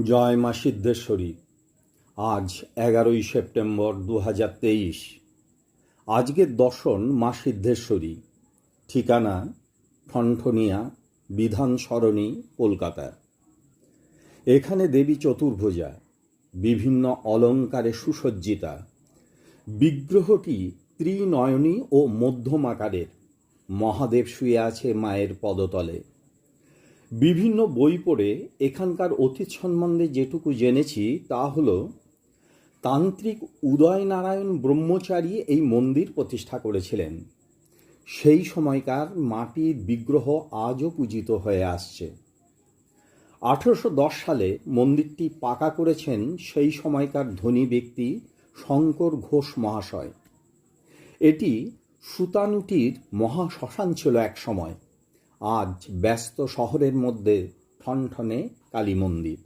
জয় মা সিদ্ধেশ্বরী। আজ 11ই সেপ্টেম্বর 2023। আজকের দর্শন মা সিদ্ধেশ্বরী। ঠিকানা ঠনঠনিয়া, বিধান সরণি, কলকাতা। এখানে দেবী চতুর্ভুজা, বিভিন্ন অলঙ্কারে সুসজ্জিতা। বিগ্রহটি ত্রিনয়নী ও মধ্যম আকারের। মহাদেব শুয়ে আছে মায়ের পদতলে। বিভিন্ন বই পড়ে এখানকার অতীত সম্বন্ধে যেটুকু জেনেছি তা হল, তান্ত্রিক উদয়নারায়ণ ব্রহ্মচারী এই মন্দির প্রতিষ্ঠা করেছিলেন। সেই সময়কার মাটির বিগ্রহ আজও পূজিত হয়ে আসছে। 1810 সালে মন্দিরটি পাকা করেছেন সেই সময়কার ধনী ব্যক্তি শঙ্কর ঘোষ মহাশয়। এটি সুতানুটির মহাশ্মশান ছিল এক সময়। আজ ব্যস্ত শহরের মধ্যে ঠনঠনে কালী মন্দির।